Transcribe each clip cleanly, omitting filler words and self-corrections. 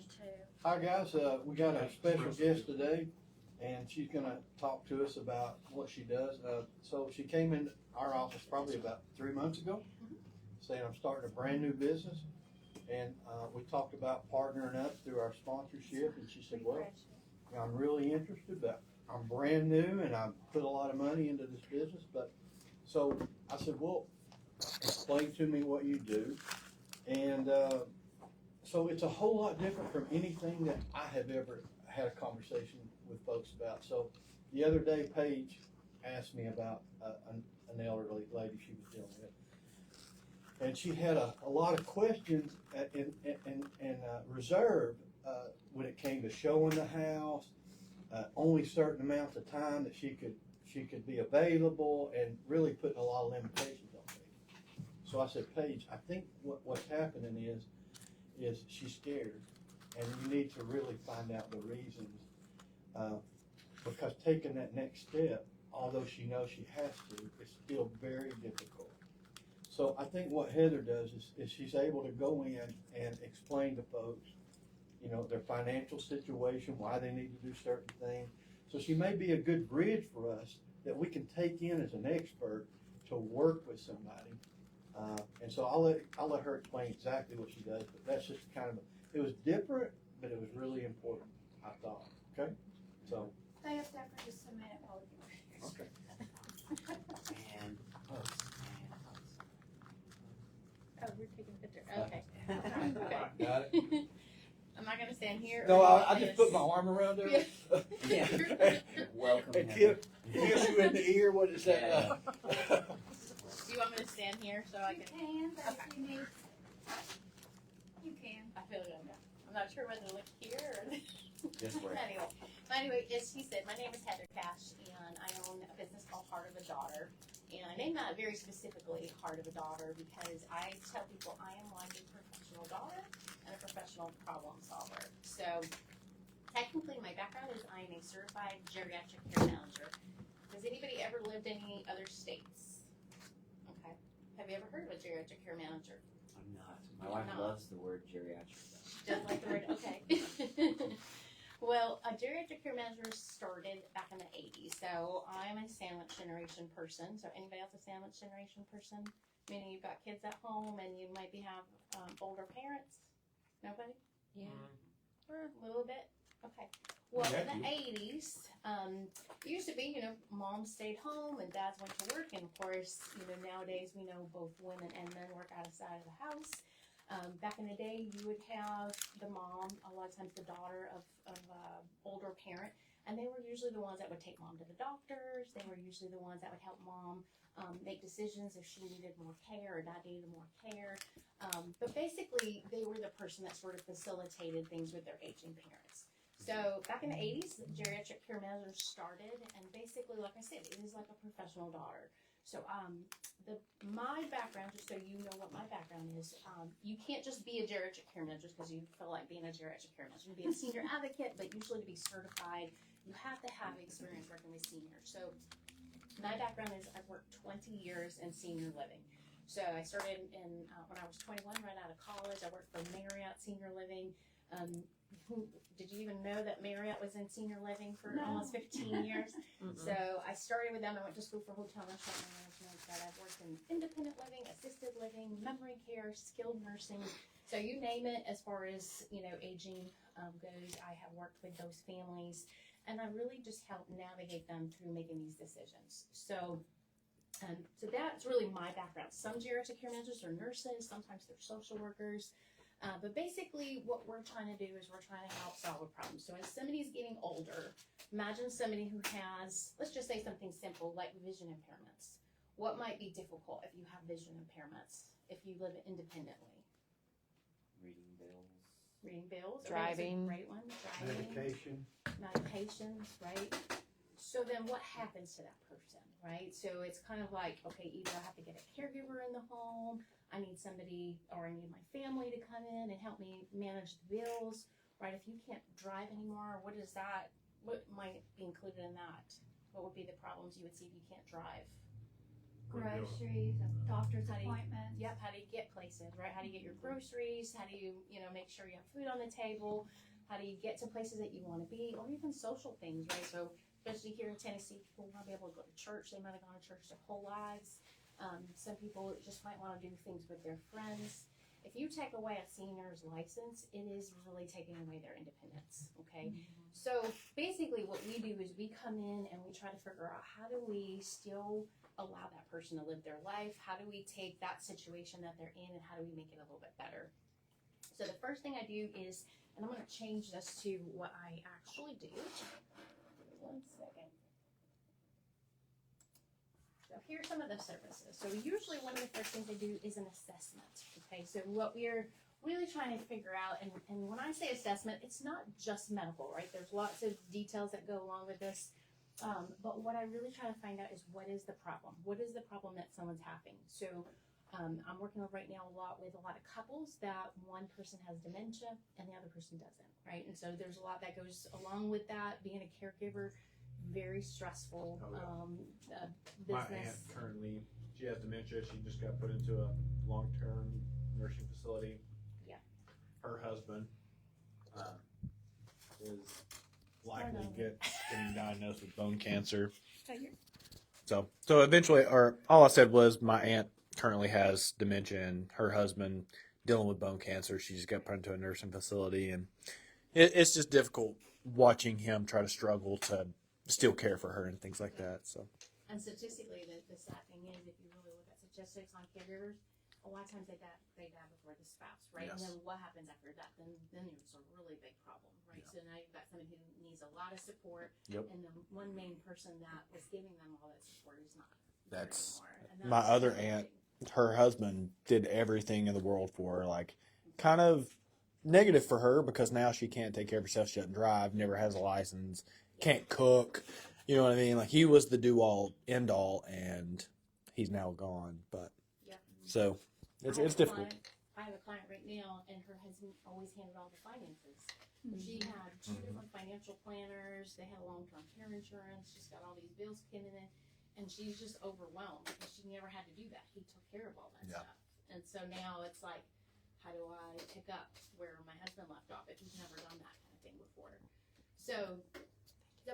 too. Hi guys, we got a special guest today, and she's gonna talk to us about what she does. So she came in our office probably about 3 months ago, saying I'm starting a brand new business, and we talked about partnering up through our sponsorship, and she said, well, I'm really interested, but I'm brand new and I've put a lot of money into this business. But so I said, well, explain to me what you do, and so it's a whole lot different from anything that I have ever had a conversation with folks about. So the other day, Paige asked me about an elderly lady she was dealing with. And she had a lot of questions and reserve when it came to showing the house, only certain amounts of time that she could be available, and really putting a lot of limitations on me. So I said, Paige, I think what's happening is she's scared, and you need to really find out the reasons, because taking that next step, although she knows she has to, is still very difficult. So I think what Heather does is she's able to go in and explain to folks, their financial situation, why they need to do certain things. So she may be a good bridge for us that we can take in as an expert to work with somebody. And so I'll let her explain exactly what she does, but that's just it was different, but it was really important, I thought. Okay? So. Stay up there for just a minute while we get Okay. And post. Oh, we're taking a picture. Okay. Okay. Got it? Am I gonna stand here? No, or I just put my arm around her. Yeah. Welcome. And kiss you in the ear. What is that? Yeah. Do you want me to stand here so I You can? can, but Okay. if you need, you can. I feel good. I'm not sure whether to look here or. This way. Anyway, as she said, my name is Heather Cash, and I own a business called Heart of a Daughter. And I named that very specifically Heart of a Daughter because I tell people I am like a professional daughter and a professional problem solver. So technically my background is I am a certified geriatric care manager. Has anybody ever lived in any other states? Okay. Have you ever heard of a geriatric care manager? I'm not. My wife loves the word geriatric. Doesn't like the word, okay. Well, a geriatric care manager started back in the 80s. So I'm a sandwich generation person. So anybody else a sandwich generation person? Meaning you've got kids at home and you maybe have older parents? Nobody? Yeah. Or a little bit? Okay. Well, in the 80s, it used to be, moms stayed home and dads went to work. And of course, nowadays we know both women and men work outside of the house. Back in the day, you would have the mom, a lot of times the daughter of older parent, and they were usually the ones that would take mom to the doctors. They were usually the ones that would help mom make decisions if she needed more care or dad needed more care. But basically, they were the person that sort of facilitated things with their aging parents. So back in the 80s, geriatric care managers started, and basically, like I said, it is like a professional daughter. So my background, just so you know what my background is, you can't just be a geriatric care manager because you feel like being a geriatric care manager. You can be a senior advocate, but usually to be certified, you have to have experience working with seniors. So my background is I've worked 20 years in senior living. So I started when I was 21, right out of college. I worked for Marriott Senior Living. Did you even know that Marriott was in senior living for almost 15 years? So I started with them. I went to school for hotel and restaurant management, but I've worked in independent living, assisted living, memory care, skilled nursing. So you name it, as far as aging goes, I have worked with those families, and I really just help navigate them through making these decisions. So that's really my background. Some geriatric care managers are nurses, sometimes they're social workers. But basically what we're trying to do is we're trying to help solve a problem. So as somebody's getting older, imagine somebody who has, let's just say something simple like vision impairments. What might be difficult if you have vision impairments, if you live independently? Reading bills. Driving. Okay, that's a great one. Driving. Medications, right? So then what happens to that person, right? So it's kind of like, okay, either I have to get a caregiver in the home, I need somebody, or I need my family to come in and help me manage the bills, right? If you can't drive anymore, what might be included in that? What would be the problems you would see if you can't drive? Groceries, doctor's appointments. Yep, how do you get places, right? How do you get your groceries? How do you, make sure you have food on the table? How do you get to places that you want to be, or even social things, right? So, especially here in Tennessee, people want to be able to go to church. They might have gone to church their whole lives. Some people just might want to do things with their friends. If you take away a senior's license, it is really taking away their independence, okay? So basically what we do is we come in and we try to figure out how do we still allow that person to live their life? How do we take that situation that they're in and how do we make it a little bit better? So the first thing I do is, and I'm going to change this to what I actually do. One second. So here's some of the services. So usually one of the first things I do is an assessment. Okay, so what we're really trying to figure out, and when I say assessment, it's not just medical, right? There's lots of details that go along with this. But what I really try to find out is what is the problem? What is the problem that someone's having? So I'm working on right now a lot with a lot of couples that one person has dementia and the other person doesn't, right? And so there's a lot that goes along with that. Being a caregiver, very stressful business. My aunt currently, she has dementia. She just got put into a long-term nursing facility. Yeah. Her husband is likely getting diagnosed with bone cancer. So eventually, or all I said was my aunt currently has dementia and her husband dealing with bone cancer. She just got put into a nursing facility, and it's just difficult watching him try to struggle to still care for her and things like that. So. And statistically, the sad thing is, if you really look at statistics on caregivers, a lot of times they die before the spouse, right? Yes. And then what happens after that? Then it's a really big problem, right? Yeah. So now you've got someone who needs a lot of support, Yep. and the one main person that was giving them all that support is not there That's anymore. And my that's other challenging. aunt. Her husband did everything in the world for her, like kind of negative for her because now she can't take care of herself. She doesn't drive, never has a license, can't cook. You know what I mean? Like he was the do all end all, and he's now gone. But Yep. so it's difficult. I have a client right now, and her husband always handled all the finances. So she had two different financial planners. They had long-term care insurance. She's got all these bills coming in, and she's just overwhelmed because she never had to do that. He took care of all that Yeah. stuff, and so now it's like, how do I pick up where my husband left off if he's never done that kind of thing before? So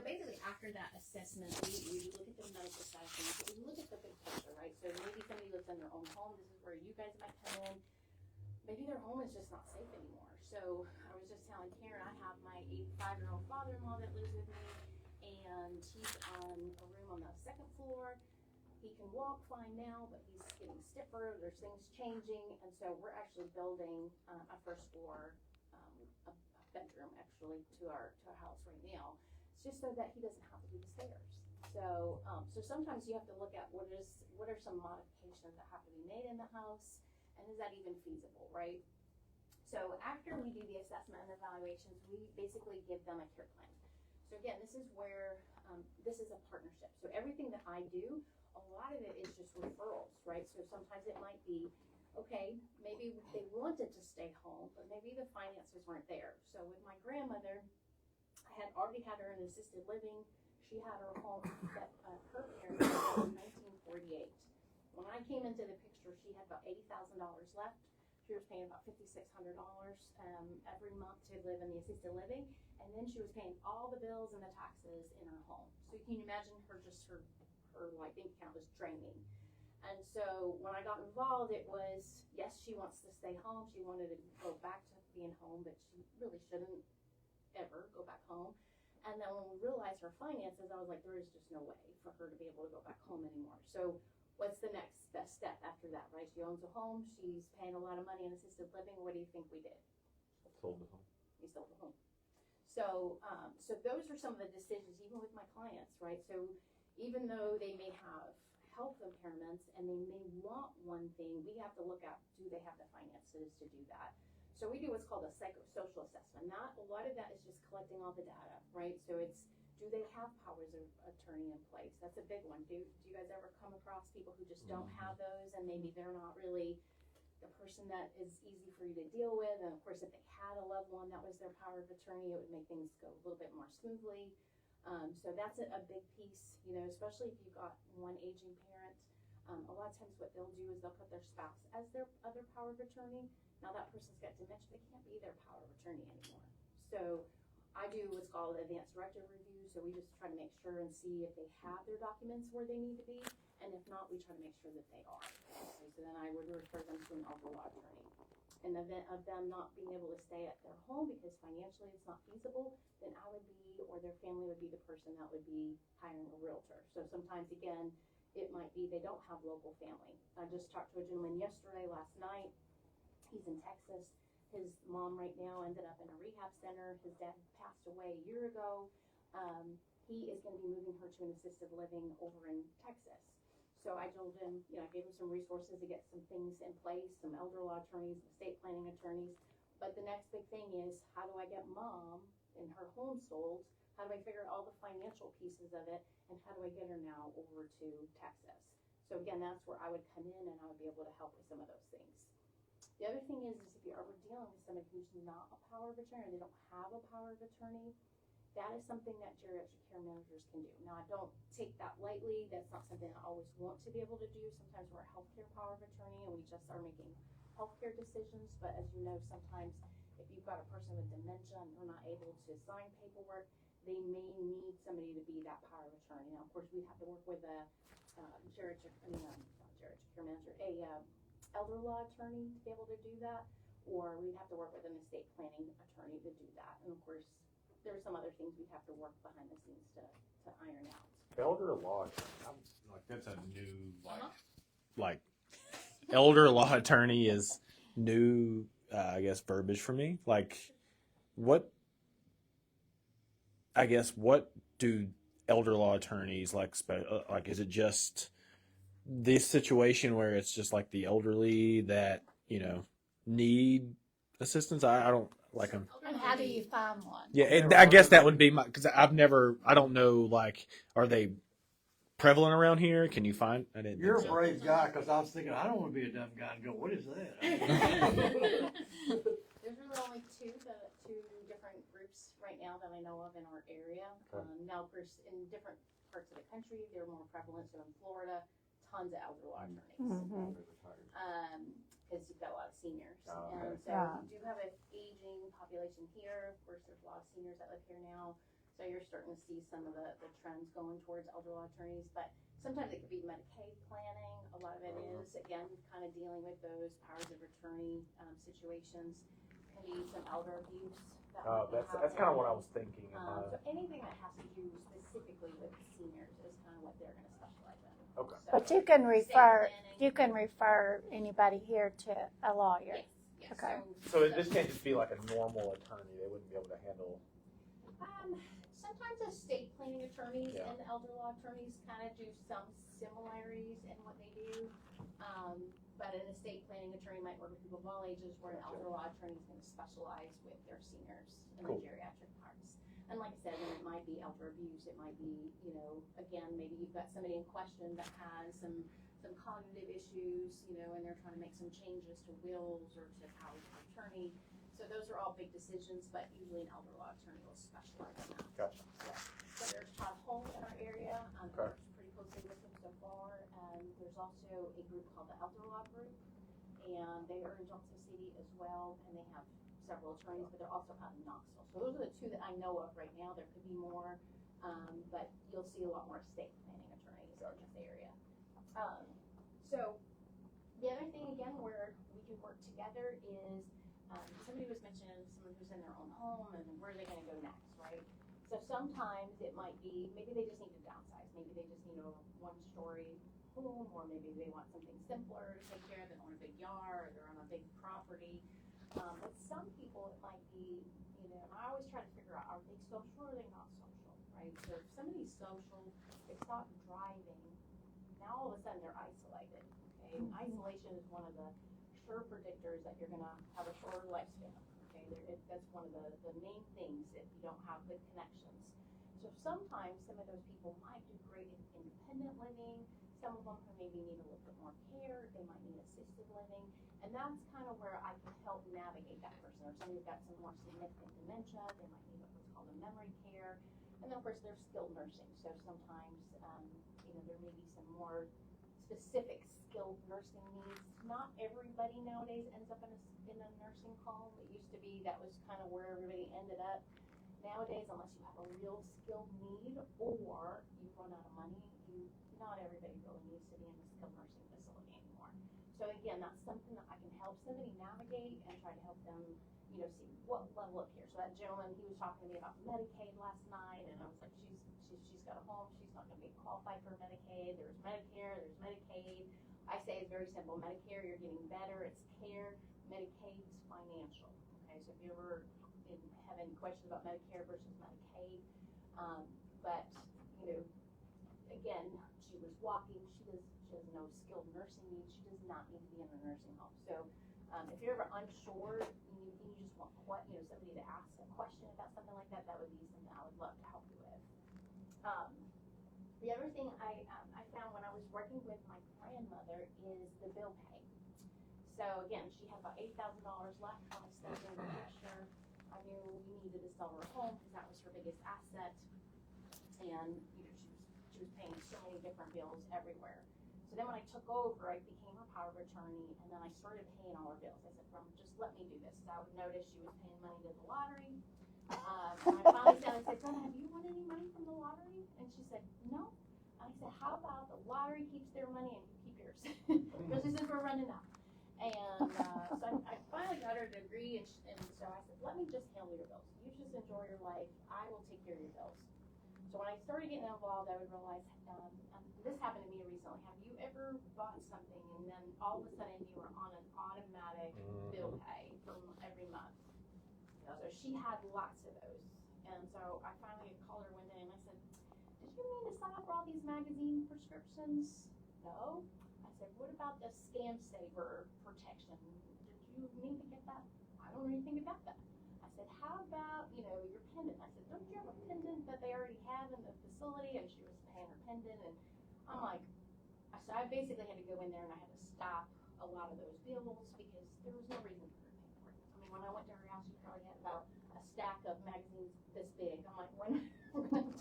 basically, after that assessment, we look at the medical side of things. We look at the big picture, right? So maybe somebody lives in their own home. This is where you guys might come in. Maybe their home is just not safe anymore. So I was just telling Karen, I have my 85-year-old father-in-law that lives with me, and he's on a room on the second floor. He can walk fine now, but he's getting stiffer. There's things changing, and so we're actually building a first floor, a bedroom actually to our house right now. It's just so that he doesn't have to do the stairs. So sometimes you have to look at what are some modifications that have to be made in the house, and is that even feasible, right? So after we do the assessment and evaluations, we basically give them a care plan. So again, this is where this is a partnership. So everything that I do, a lot of it is just referrals, right? So sometimes it might be, okay, maybe they wanted to stay home, but maybe the finances weren't there. So with my grandmother, I had already had her in assisted living. She had her home that her parents had in 1948. When I came into the picture, she had about $80,000 left. She was paying about $5,600 every month to live in the assisted living, and then she was paying all the bills and the taxes in her home. So you can imagine her like bank account was draining. And so when I got involved, it was, yes, she wants to stay home. She wanted to go back to being home, but she really shouldn't ever go back home. And then when we realized her finances, I was like, there is just no way for her to be able to go back home anymore. So what's the next best step after that, right? She owns a home. She's paying a lot of money in assisted living. What do you think we did? Sold the home. We sold the home. So those are some of the decisions, even with my clients, right? So even though they may have health impairments and they may want one thing, we have to look at, do they have the finances to do that? So we do what's called a psychosocial assessment. Not a lot of that is just collecting all the data, right? So it's, do they have powers of attorney in place? That's a big one. Do you guys ever come across people who just don't have those, and maybe they're not really the person that is easy for you to deal with? And of course, if they had a loved one that was their power of attorney, it would make things go a little bit more smoothly. So that's a big piece, especially if you've got one aging parent. A lot of times what they'll do is they'll put their spouse as their other power of attorney. Now that person's got dementia, they can't be their power of attorney anymore. So I do what's called advanced directive review, so we just try to make sure and see if they have their documents where they need to be, and if not, we try to make sure that they are. Okay, so then I would refer them to an elder law attorney. In the event of them not being able to stay at their home because financially it's not feasible, then I would be, or their family would be the person that would be hiring a realtor. So sometimes, again, it might be they don't have local family. I just talked to a gentleman last night. He's in Texas. His mom right now ended up in a rehab center. His dad passed away a year ago. He is going to be moving her to an assisted living over in Texas. So I told him, I gave him some resources to get some things in place, some elder law attorneys, estate planning attorneys. But the next big thing is, how do I get mom and her home sold? How do I figure out all the financial pieces of it? And how do I get her now over to Texas? So again, that's where I would come in and I would be able to help with some of those things. The other thing is if you're ever dealing with somebody who's not a power of attorney, or they don't have a power of attorney, that is something that geriatric care managers can do. Now, I don't take that lightly. That's not something I always want to be able to do. Sometimes we're a healthcare power of attorney and we just are making healthcare decisions. But as you know, sometimes if you've got a person with dementia and they're not able to sign paperwork, they may need somebody to be that power of attorney. Now, of course, we have to work with a elder law attorney to be able to do that, or we'd have to work with an estate planning attorney to do that. And of course, there are some other things we'd have to work behind the scenes to iron out. Elder law attorney, like that's a new like elder law attorney is new, I guess, verbiage for me. Like, what do elder law attorneys like? Is it just this situation where it's just like the elderly that need assistance? I don't like them. And how do you find one? Yeah, I guess that would be my, because I don't know, like, are they prevalent around here? Can you find? I didn't. You're a think so. brave guy, because I was thinking, I don't want to be a dumb guy and go, what is that? There's really only two different groups right now that I know of in our area. Okay. Now, of course, in different parts of the country, they're more prevalent. So in Florida, tons of elder law attorneys. Because you've got a lot of seniors. Oh, okay. And so we do have an aging population here. Of course, there's a lot of seniors that live here now. So you're starting to see some of the trends going towards elder law attorneys. But sometimes it could be Medicaid planning. A lot of it is, again, kind of dealing with those powers of attorney situations. Can be some elder abuse. That's kind of what I was thinking. So anything that has to do specifically with seniors is kind of what they're going to specialize in. Okay. So, But you can estate refer anybody here to a lawyer. Yes. Okay. So this can't just be like a normal attorney. They wouldn't be able to handle. Sometimes estate planning attorneys Yeah. and elder law attorneys kind of do some similarities in what they do. But an estate planning attorney might work with people of all ages, where an elder law attorney is going to specialize with their seniors and Cool. the geriatric parts. And like I said, it might be elder abuse. It might be, again, maybe you've got somebody in question that has some cognitive issues, and they're trying to make some changes to wills or to powers of attorney. So those are all big decisions, but usually an elder law attorney will specialize in that. Gotcha. So there's Todd Home in our area. Okay. Works pretty closely with him so far. There's also a group called the Elder Law Group, and they are in Johnson City as well, and they have several attorneys, but they're also out in Knoxville. So those are the two that I know of right now. There could be more, but you'll see a lot more estate planning attorneys in this area. So the other thing, again, where we can work together is somebody was mentioning someone who's in their own home and where are they going to go next, right? So sometimes it might be, maybe they just need to downsize. Maybe they just need a one-story home, or maybe they want something simpler to take care of. They don't want a big yard, or they're on a big property. But some people, it might be, and I always try to figure out, are they social or are they not social, right? So if somebody's social, they stop driving, now all of a sudden they're isolated, okay? And isolation is one of the sure predictors that you're gonna have a shorter lifespan, okay? That's one of the main things if you don't have good connections. So sometimes some of those people might do great in independent living. Some of them maybe need a little bit more care. They might need assisted living. And that's kind of where I can help navigate that person. Or somebody's got some more significant dementia, they might need what's called a memory care. And then of course there's skilled nursing. So sometimes, there may be some more specific skilled nursing needs. Not everybody nowadays ends up in a nursing home. It used to be that was kind of where everybody ended up. Nowadays, unless you have a real skilled need or you run out of money, not everybody really needs to be in a skilled nursing facility anymore. So again, that's something that I can help somebody navigate and try to help them, see what level of care. So that gentleman, he was talking to me about Medicaid last night, and I was like, she's got a home, she's not going to be qualified for Medicaid. There's Medicare, there's Medicaid. I say it's very simple. Medicare, you're getting better, it's care. Medicaid is financial. Okay, so if you ever have any questions about Medicare versus Medicaid, but again, she was walking. She has no skilled nursing needs. She does not need to be in a nursing home. So if you're ever unsure, you just want somebody to ask a question about something like that, that would be something I would love to help you with. The other thing I found when I was working with my grandmother is the bill pay. So again, she had about $8,000 left when I stepped in the picture. I knew we needed to sell her home because that was her biggest asset, and she was paying so many different bills everywhere. So then when I took over, I became her power of attorney, and then I started paying all her bills. I said, just let me do this. So I would notice she was paying money to the lottery. And I finally said, Brenda, have you won any money from the lottery? And she said, no. I said, how about the lottery keeps their money and you keep yours? Because she says we're running out. And so I finally got her to agree, and so I said, let me just handle your bills. You just enjoy your life. I will take care of your bills. So when I started getting involved, I would realize, this happened to me recently. Have you ever bought something and then all of a sudden you were on an automatic bill pay from every month? So she had lots of those. And so I finally called her one day and I said, did you mean to sign up for all these magazine prescriptions? No. I said, what about the Scam Saver protection? Did you mean to get that? I don't know anything about that. I said, how about, your pendant? I said, don't you have a pendant that they already have in the facility? And she was paying her pendant, and I'm like, so I basically had to go in there and I had to stop a lot of those bills because there was no reason for her to pay for it. I mean, when I went to her house, she probably had about a stack of magazines this big. I'm like, when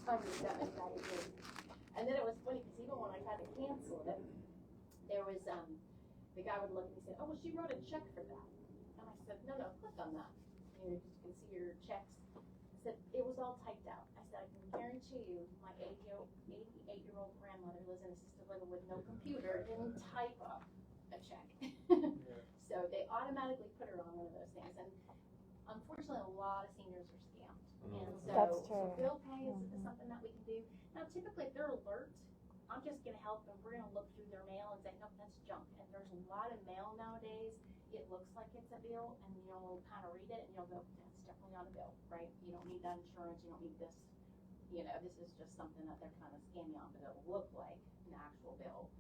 time is that many magazines? And then it was funny because even when I tried to cancel it, there was the guy would look and he said, oh, well, she wrote a check for that. And I said, no, click on that. You can see your checks. I said, it was all typed out. I said, I can guarantee you my 88-year-old grandmother lives in assisted living with no computer, didn't type up a check. So they automatically put her on one of those things. And unfortunately, a lot of seniors are scammed. And so, That's true. So bill pay is something that we can do. Now, typically, if they're alert, I'm just going to help them. We're going to look through their mail and say, nope, that's junk. And there's a lot of mail nowadays. It looks like it's a bill, and you'll kind of read it, and you'll go, that's definitely not a bill, right? You don't need that insurance. You don't need this. This is just something that they're kind of scamming on, but it'll look like an actual bill.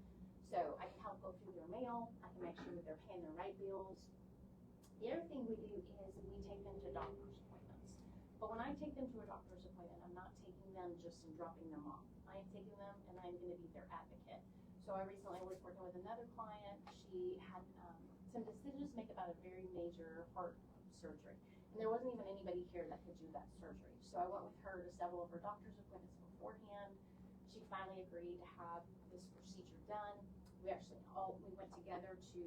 So I can help go through their mail. I can make sure that they're paying the right bills. The other thing we do is we take them to doctor's appointments. But when I take them to a doctor's appointment, I'm not taking them just and dropping them off. I am taking them, and I'm going to be their advocate. So I recently was working with another client. She had some decisions to make about a very major heart surgery. And there wasn't even anybody here that could do that surgery. So I went with her to several of her doctor's appointments beforehand. She finally agreed to have this procedure done. We went together to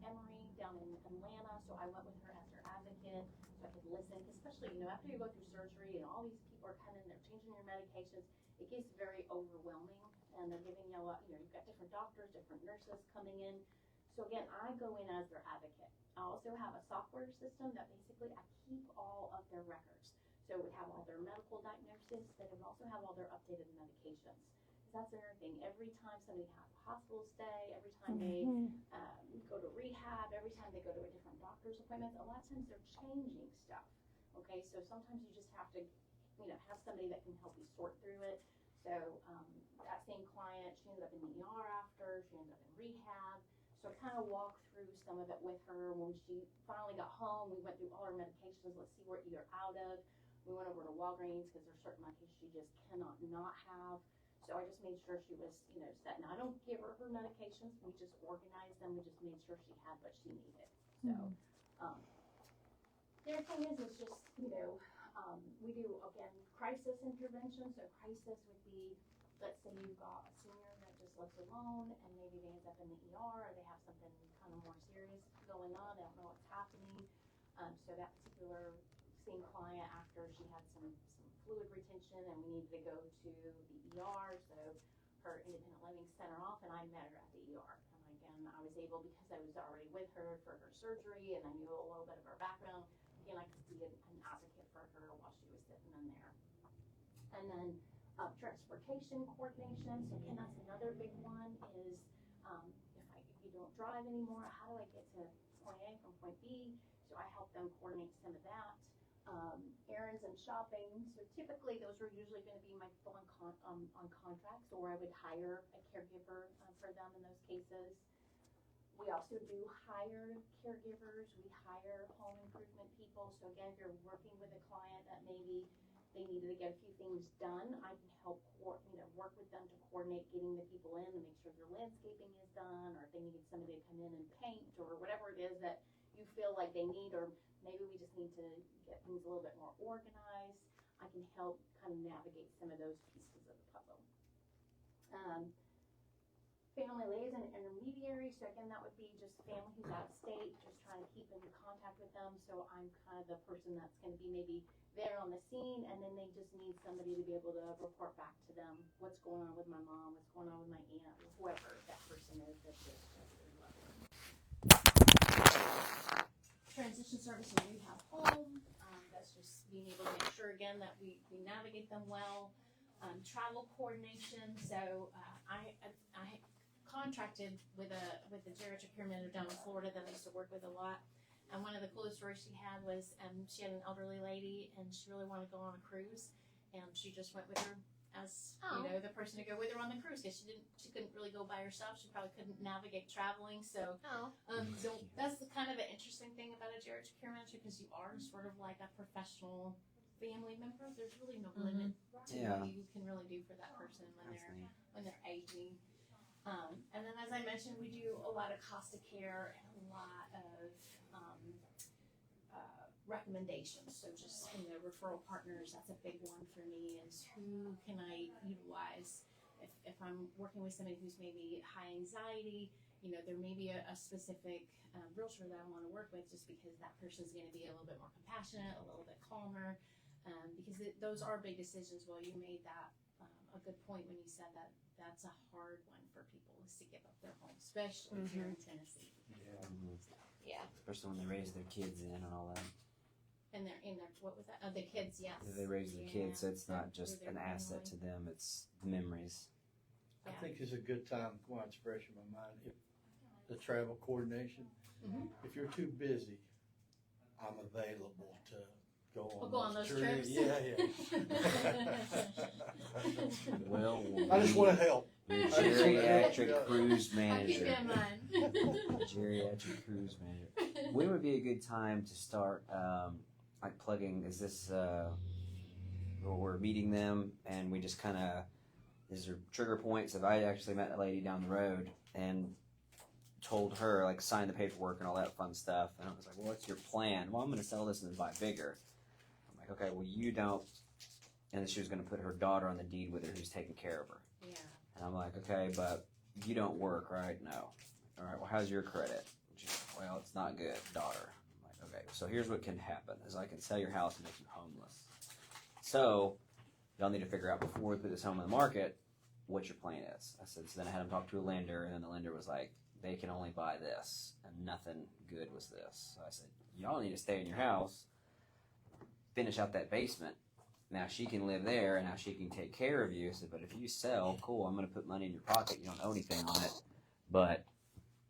Emory down in Atlanta. So I went with her as her advocate so I could listen. Especially, after you go through surgery and all these people are coming, they're changing your medications, it gets very overwhelming. And they're giving you a lot, you've got different doctors, different nurses coming in. So again, I go in as their advocate. I also have a software system that basically I keep all of their records. So we have all their medical diagnoses, but it would also have all their updated medications. That's another thing. Every time somebody has a hospital stay, every time they go to rehab, every time they go to a different doctor's appointment, a lot of times they're changing stuff. Okay, so sometimes you just have to, have somebody that can help you sort through it. So that same client, she ended up in the ER after, she ended up in rehab. So I kind of walked through some of it with her. When she finally got home, we went through all her medications. Let's see what you're out of. We went over to Walgreens because there's certain medications she just cannot not have. So I just made sure she was, set. Now I don't give her medications. We just organized them. We just made sure she had what she needed. So the other thing is just, we do, again, crisis intervention. So crisis would be let's say you've got a senior that just lives alone and maybe they end up in the ER or they have something kind of more serious going on, they don't know what's happening. So that particular same client, after she had some fluid retention and we needed to go to the ER, so her independent living sent her off and I met her at the ER. And again, I was able, because I was already with her for her surgery and I knew a little bit of her background, again, I could be an advocate for her while she was sitting in there. And then transportation coordination, so again, that's another big one is if you don't drive anymore, how do I get to point A from point B? So I help them coordinate some of that. Errands and shopping, so typically those are usually going to be my people on contracts, or I would hire a caregiver for them in those cases. We also do hire caregivers, we hire home improvement people, so again, if you're working with a client that maybe they needed to get a few things done, I can help work with them to coordinate getting the people in and make sure their landscaping is done, or if they needed somebody to come in and paint, or whatever it is that you feel like they need, or maybe we just need to get things a little bit more organized. I can help kind of navigate some of those pieces of the puzzle. Family liaison and intermediary, so again, that would be just family who's out of state, just trying to keep in contact with them. So I'm kind of the person that's going to be maybe there on the scene, and then they just need somebody to be able to report back to them what's going on with my mom, what's going on with my aunt, or whoever that person is that's their level. Transition service and rehab home, that's just being able to make sure again that we navigate them well. Travel coordination, so I contracted with a geriatric care manager down in Florida that I used to work with a lot, and one of the coolest stories she had was she had an elderly lady and she really wanted to go on a cruise, and she just went with her as the person to go with her on the cruise, because she couldn't really go by herself. She probably couldn't navigate traveling, so so that's the kind of an interesting thing about a geriatric care manager, because you are sort of like a professional family member. There's really no limit to what you can really do for that person when they're aging. And then, as I mentioned, we do a lot of cost of care and a lot of recommendations. So just referral partners, that's a big one for me, is who can I utilize if I'm working with somebody who's maybe high anxiety. There may be a specific realtor that I want to work with, just because that person's going to be a little bit more compassionate, a little bit calmer, because those are big decisions. Well, you made that a good point when you said that that's a hard one for people, is to give up their home, especially here in Tennessee. Yeah. Especially when they raise their kids in and all that. And they're in their, what was that? Oh, the kids, yes. They raise their kids, so it's not just an asset to them, it's the memories. I think it's a good time, while it's fresh in my mind, if the travel coordination, if you're too busy, I'm available to go on those trips. Yeah. Well, I just want to help. Your geriatric cruise I'll keep manager. it in mind. Geriatric cruise manager. When would be a good time to start, like plugging? Is this where we're meeting them and we just kind of, is there trigger points? If I actually met a lady down the road and told her, like, sign the paperwork and all that fun stuff, and I was like, well, what's your plan? Well, I'm going to sell this and then buy bigger. I'm like, okay, well, you don't. And then she was going to put her daughter on the deed with her who's taking care of her. Yeah. And I'm like, okay, but you don't work, right? No. All right, well, how's your credit? She's like, well, it's not good, daughter. I'm like, okay, so here's what can happen, is I can sell your house and make you homeless. So y'all need to figure out, before we put this home on the market, what your plan is. I said, so then I had him talk to a lender, and then the lender was like, they can only buy this, and nothing good was this. So I said, y'all need to stay in your house, finish out that basement. Now she can live there, and now she can take care of you. I said, but if you sell, cool, I'm going to put money in your pocket. You don't owe anything on it, but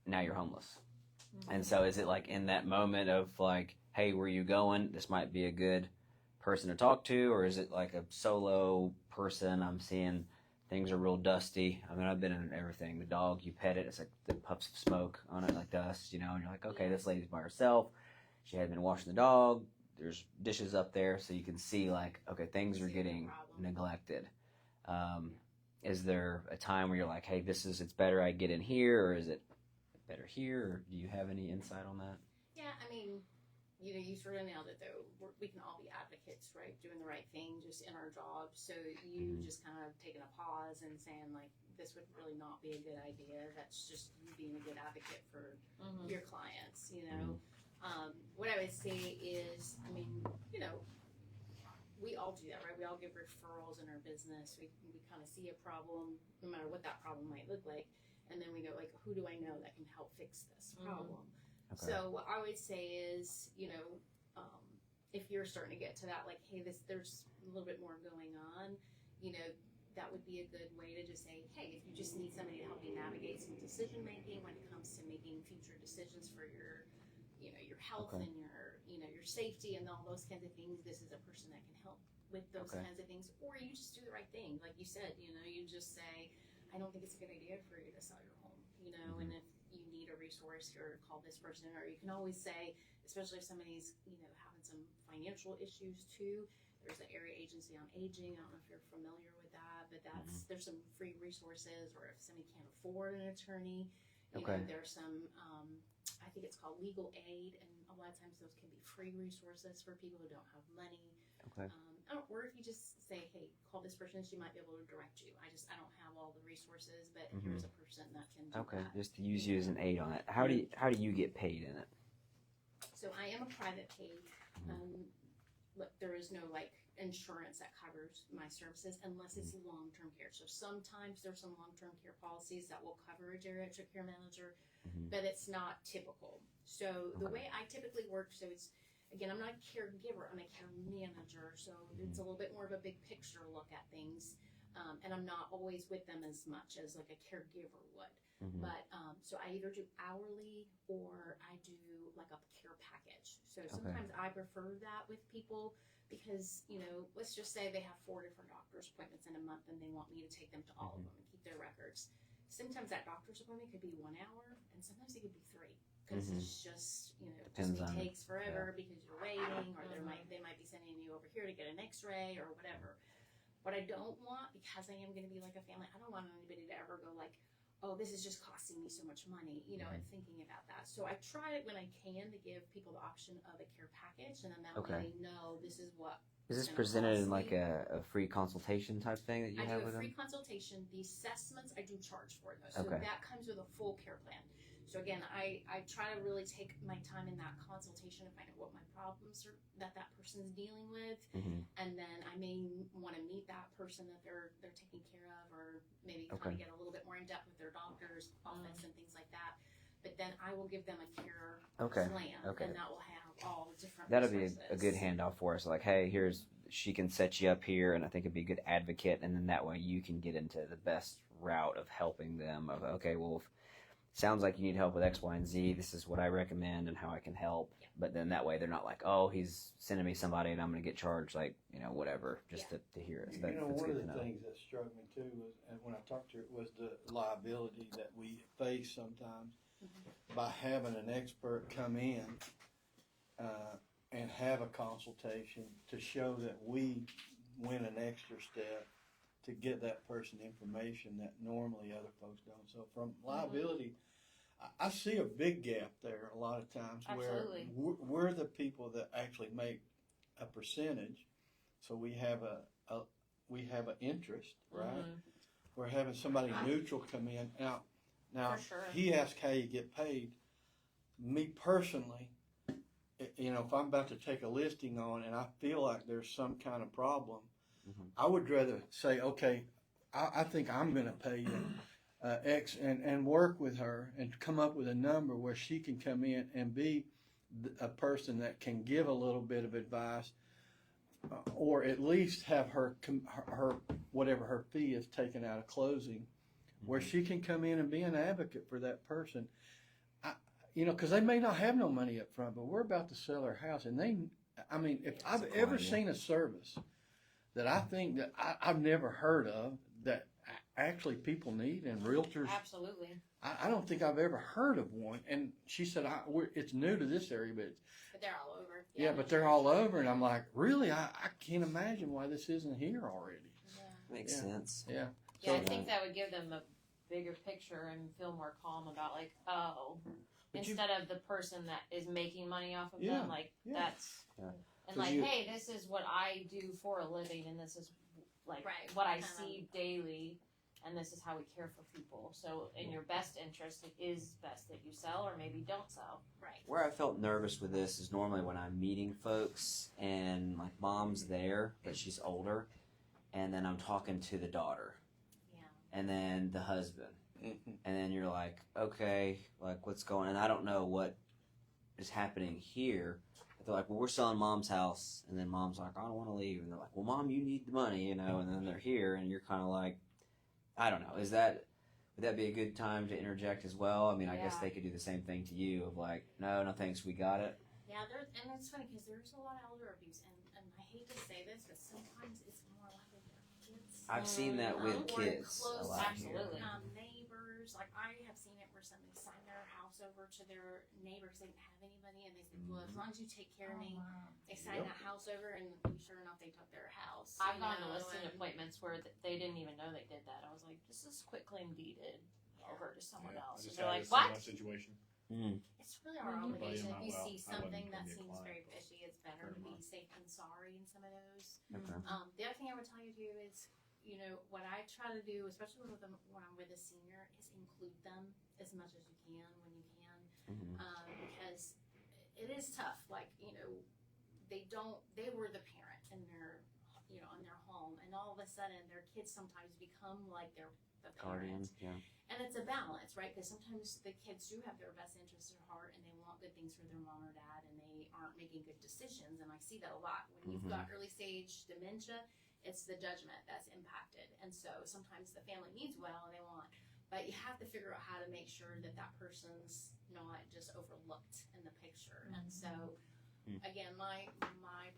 now you're homeless. And so is it like in that moment of like, hey, where you going? This might be a good person to talk to, or is it like a solo person? I'm seeing things are real dusty. I mean, I've been in everything. The dog, you pet it, it's like the puffs of smoke on it, like dust, and you're like, okay, this lady's by herself. She hadn't been washing the dog. There's dishes up there, so you can see like, okay, things are getting neglected. Is there a time where you're like, hey, it's better I get in here, or is it better here, or do you have any insight on that? Yeah, I mean, you sort of nailed it though. We can all be advocates, right? Doing the right thing just in our jobs. So you just kind of taking a pause and saying like, this would really not be a good idea. That's just you being a good advocate for your clients, you know. What I would say is, I mean, you know, we all do that, right? We all give referrals in our business. We kind of see a problem, no matter what that problem might look like, and then we go like, who do I know that can help fix this problem? Okay. So what I would say is, you know, if you're starting to get to that, like, hey, there's a little bit more going on, you know, that would be a good way to just say, hey, if you just need somebody to help you navigate some decision making when it comes to making future decisions for your, you know, your health and your, you know, your safety and all those kinds of things, this is a person that can help with those kinds of things. Or you just do the right thing, like you said, you know, you just say, I don't think it's a good idea for you to sell your home, you know, and if you need a resource, or call this person, or you can always say, especially if somebody's, you know, having some financial issues too, there's the Area Agency on Aging. I don't know if you're familiar with that, but that's there's some free resources, or if somebody can't afford an attorney, you know, there's some, I think it's called legal aid, and a lot of times those can be free resources for people who don't have money. Or if you just say, hey, call this person, she might be able to direct you. I don't have all the resources, but here's a person that can do that. Just to use you as an aid on it. How do you get paid in it? So I am a private paid. But there is no like insurance that covers my services unless it's long-term care. So sometimes there's some long-term care policies that will cover a geriatric care manager, but it's not typical. So the way I typically work, so it's, again, I'm not a caregiver, I'm a care manager. So it's a little bit more of a big picture look at things. And I'm not always with them as much as like a caregiver would. But so I either do hourly or I do like a care package. So sometimes I prefer that with people because, you know, let's just say they have 4 different doctor's appointments in a month and they want me to take them to all of them and keep their records. Sometimes that doctor's appointment could be 1 hour and sometimes it could be 3 because it's just, you know, takes forever because you're waiting, or they might be sending you over here to get an x-ray or whatever. What I don't want, because I am going to be like a family, I don't want anybody to ever go like, oh, this is just costing me so much money, you know, and thinking about that. So I try when I can to give people the option of a care package, and then that way they know this is what. Is this presented in like a free consultation type thing that you have with them? I do a free consultation. The assessments I do charge for those. So that comes with a full care plan. So again, I try to really take my time in that consultation to find out what my problems are that person's dealing with, and then I may want to meet that person that they're taking care of, or maybe kind of get a little bit more in depth with their doctor's office and things like that. But then I will give them a care plan, and that will have all the different. That'll be a good handoff for us. Like, hey, she can set you up here, and I think it'd be a good advocate, and then that way you can get into the best route of helping them. Of sounds like you need help with X, Y, and Z. This is what I recommend and how I can help. Yeah. But then that way they're not like, oh, he's sending me somebody and I'm going to get charged, like, you know, whatever, just to hear it. So you know, one of the things that struck me too was, and when I talked to her, was the liability that we face sometimes by having an expert come in and have a consultation to show that we went an extra step to get that person information that normally other folks don't. So from liability, I see a big gap there a lot of times where we're the people that actually make a percentage. So we have an interest, right? We're having somebody neutral come in. Now he asked how you get paid. Me personally, you know, if I'm about to take a listing on and I feel like there's some kind of problem, I would rather say, okay, I think I'm going to pay you X and work with her and come up with a number where she can come in and be a person that can give a little bit of advice, or at least have her whatever her fee is taken out of closing, where she can come in and be an advocate for that person. You know, because they may not have no money up front, but we're about to sell our house, and if I've ever seen a service that I think that I've never heard of that actually people need, and realtors. Absolutely. I don't think I've ever heard of one. And she said, it's new to this area, but they're all over. Yeah, but they're all over. And I'm like, really? I can't imagine why this isn't here already. Yeah. Makes sense. Yeah. Yeah, I think that would give them a bigger picture and feel more calm about like, oh, But instead of the person that is making money off of Yeah, them. Like yeah. that's Yeah. and 'Cause like, you- hey, this is what I do for a living, and this is like Right, what I kinda. see daily, and this is how we care for people. So, in your best interest, it is best that you sell or maybe don't sell. Right. Where I felt nervous with this is normally when I'm meeting folks and like mom's there, but she's older, and then I'm talking to the daughter, Yeah. and then the husband, and then you're like, okay, like what's going? And I don't know what is happening here. But they're like, well, we're selling mom's house, and then mom's like, I don't want to leave, and they're like, well, mom, you need the money, and then they're here, and you're kind of like, I don't know, would that be a good time to interject as well? I mean, I guess Yeah. they could do the same thing to you of like, no thanks, we got it. Yeah, and it's funny because there's a lot of elder abuse, and I hate to say this, but sometimes it's more likely their kids. I've seen that with Or kids a close, lot here. absolutely. Neighbors, like I have seen it where somebody signed their house over to their neighbors. They didn't have any money, and they said, "Well, as long as you take care of me," they signed that house over, and sure enough, they took their house. I've you gone to know, listing and- appointments where they didn't even know they did that. I was like, this is quit claim deeded over to someone I else. And just they're had like, a similar what? situation. It's really our Mhm. obligation. If you Well, see I something wasn't that gonna be a seems client. very fishy, it's better to Very be much. safe than sorry in some of those. Okay. The other thing I would tell you to do is, what I try to do, especially with them when I'm with a senior, is include them as much as you can when you can, Mhm. because it is tough. Like they were the parent in their, in their home, and all of a sudden their kids sometimes become like the Guardian, parent. yeah. And it's a balance, right? Because sometimes the kids do have their best interests at heart and they want good things for their mom or dad and they aren't making good decisions. And I see that a lot. When you've got early stage dementia, it's the judgment that's impacted. And so sometimes the family means well and they want, but you have to figure out how to make sure that that person's not just overlooked in the picture. And so, again, my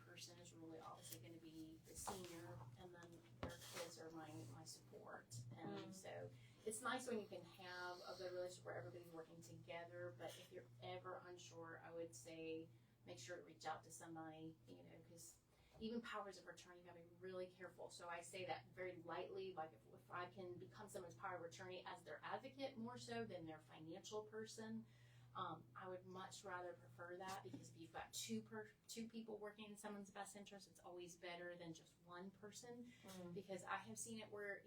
person is really obviously going to be the senior, and then their kids are my support. And so it's nice when you can have a good relationship where everybody's working together, but if you're ever unsure, I would say make sure to reach out to somebody, because even powers of attorney, you gotta be really careful. So I say that very lightly, like if I can become someone's power of attorney as their advocate more so than their financial person, I would much rather prefer that, because if you've got two people working in someone's best interest, it's always better than just one person. Because I have seen it where,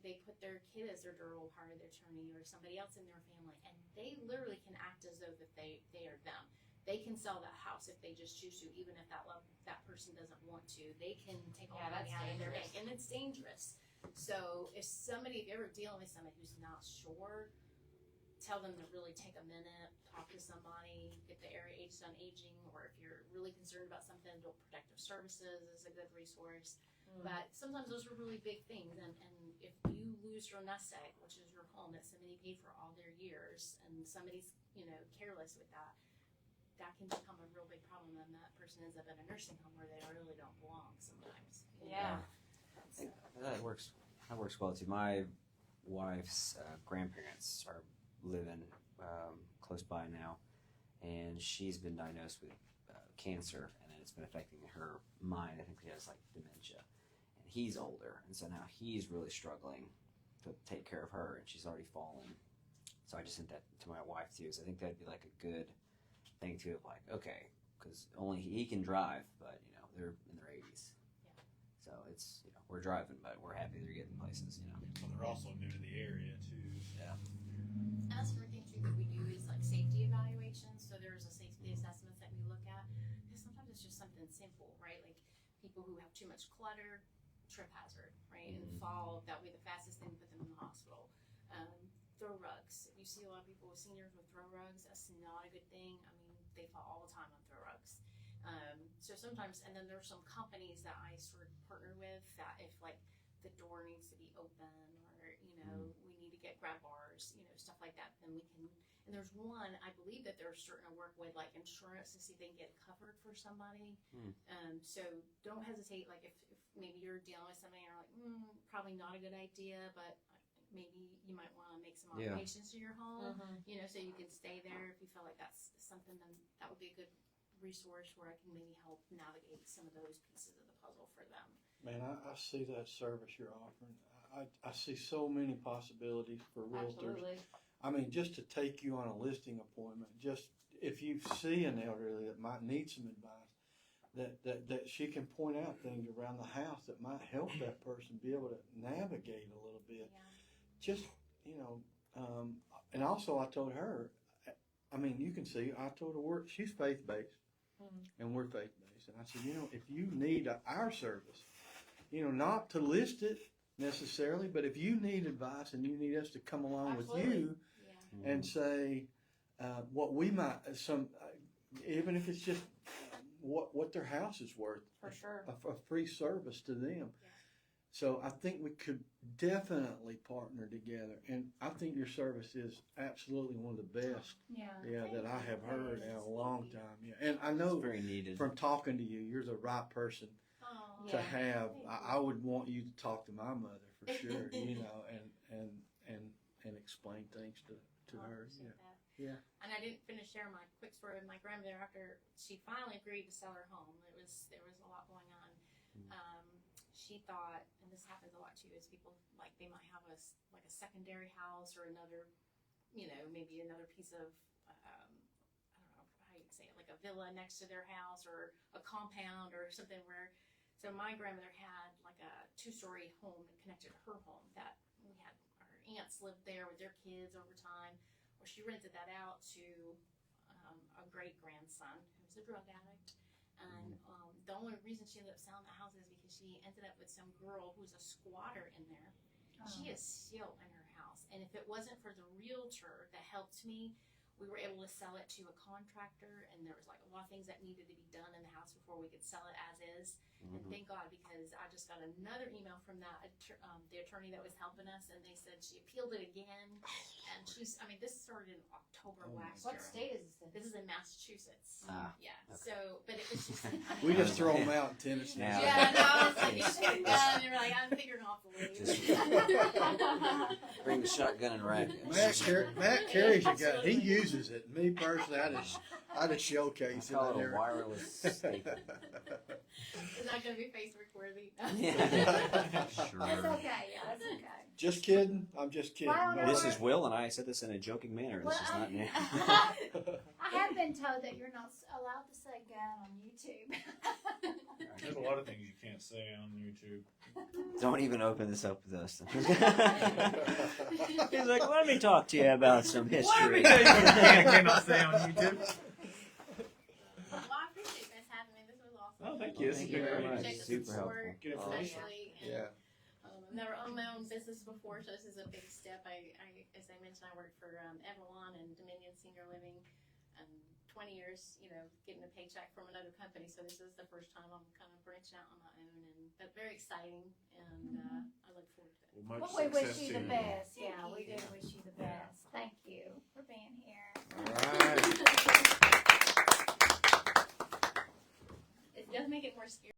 they put their kid as their durable power of attorney or somebody else in their family, and they literally can act as though that they are them. They can sell that house if they just choose to, even if that person doesn't want to. They can take all the money out of their bank, and it's dangerous. So if you're ever dealing with somebody who's not sure, tell them to really take a minute, talk to somebody, get the area aged on aging, or if you're really concerned about something, Adult Protective Services is a good resource. But sometimes those are really big things, and if you lose your nest egg, which is your home that somebody paid for all their years, and somebody's careless with that can become a real big problem, and that person ends up in a nursing home where they really don't belong sometimes. Yeah. That works well too. My wife's grandparents are living close by now, and she's been diagnosed with cancer, and it's been affecting her mind. I think she has like dementia, and he's older, and so now he's really struggling to take care of her, and she's already fallen. So I just sent that to my wife too. So I think that'd be like a good thing too, of like, okay, because only he can drive, but they're in their 80s. Yeah. So it's we're driving, but we're happy they're getting places. So they're also new to the area too. And that's another thing too that we do is like safety evaluations. So there's a safety assessments that we look at, because sometimes it's just something simple, right? Like people who have too much clutter, trip hazard, right? And fall, that would be the fastest thing to put them in the hospital. Throw rugs. You see a lot of people with seniors with throw rugs. That's not a good thing. I mean, they fall all the time on throw rugs. So sometimes, and then there's some companies that I sort of partner with that if like the door needs to be open, or we need to get grab bars, stuff like that, then we can. And there's one, I believe that they're starting to work with like insurance to see if they can get covered for somebody. So don't hesitate. Like if maybe you're dealing with somebody and you're like, probably not a good idea, but maybe you might want to make some modifications to your home, so you can stay there. If you feel like that's something, then that would be a good resource where I can maybe help navigate some of those pieces of the puzzle for them. Man, I see that service you're offering. I see so many possibilities for realtors. Absolutely. I mean, just to take you on a listing appointment, just if you see an elderly that might need some advice, that she can point out things around the house that might help that person be able to navigate a little bit. Yeah. Just, and also I told her, I mean, you can see, I told her she's faith-based, and we're faith-based. And I said, if you need our service, not to list it necessarily, but if you need advice and you need us to come along Absolutely. with you Yeah. and say what we might, even if it's just what their house is worth, For sure. a free service to them. Yeah. So I think we could definitely partner together, and I think your service is absolutely one of the best, that I have heard in a long time. Yeah, and I know It's very needed. from talking to you, you're the right person Oh, to yeah. have. Thank I would want you to talk to my mother for sure, and explain things to I her. appreciate Yeah. that. Yeah. And I didn't finish sharing my quick story with my grandmother after she finally agreed to sell her home. There was a lot going on. She thought, and this happens a lot too, is people like they might have a secondary house or another, maybe another piece of I don't know how you'd say it, like a villa next to their house or a compound or something where. So my grandmother had like a 2-story home that connected to her home that we had. Our aunts lived there with their kids over time. Well, she rented that out to a great grandson who was a drug addict. And the only reason she ended up selling the house is because she ended up with some girl who's a squatter in there. She is still in her house. And if it wasn't for the realtor that helped me, we were able to sell it to a contractor. And there was like a lot of things that needed to be done in the house before we could sell it as is. And thank God, because I just got another email from the attorney that was helping us, and they said she appealed it again. And this started in October last year. What state is this in? This is in Massachusetts. Ah, Yeah. okay. So, but it was just. We just throw them out in Tennessee. Yeah. Yeah, no, I was like, you take it done. You're like, I'm figuring off the way. Bring the shotgun and rack it. Matt carries a gun. He uses it. Me personally, I just showcase it. Call it a there. wireless staple. Is that going to be Facebook worthy? Sure. That's okay, yeah, that's okay. Just kidding. I'm just kidding. Well, No, This is Will, and I said this in a joking manner. This is not me. I have been told that you're not allowed to say gun on YouTube. There's a lot of things you can't say on YouTube. Don't even open this up with us. He's like, let me talk to you about some history. cannot say on YouTube. Well, I appreciate you guys having me. This was awesome. Oh, thank you. Thank you very much. Appreciate the Super support, helpful. Good information. especially. And, Yeah. I've never owned my own business before, so this is a big step. As I mentioned, I worked for Avalon and Dominion Senior Living, 20 years, getting a paycheck from another company. So this is the first time I'm kind of branching out on my own, but very exciting, and I look forward to it. Well, much Well, we wish success you to the you. best. Thank Yeah, we you. do wish you the best. Thank you for being here. All right. It does make it more scary.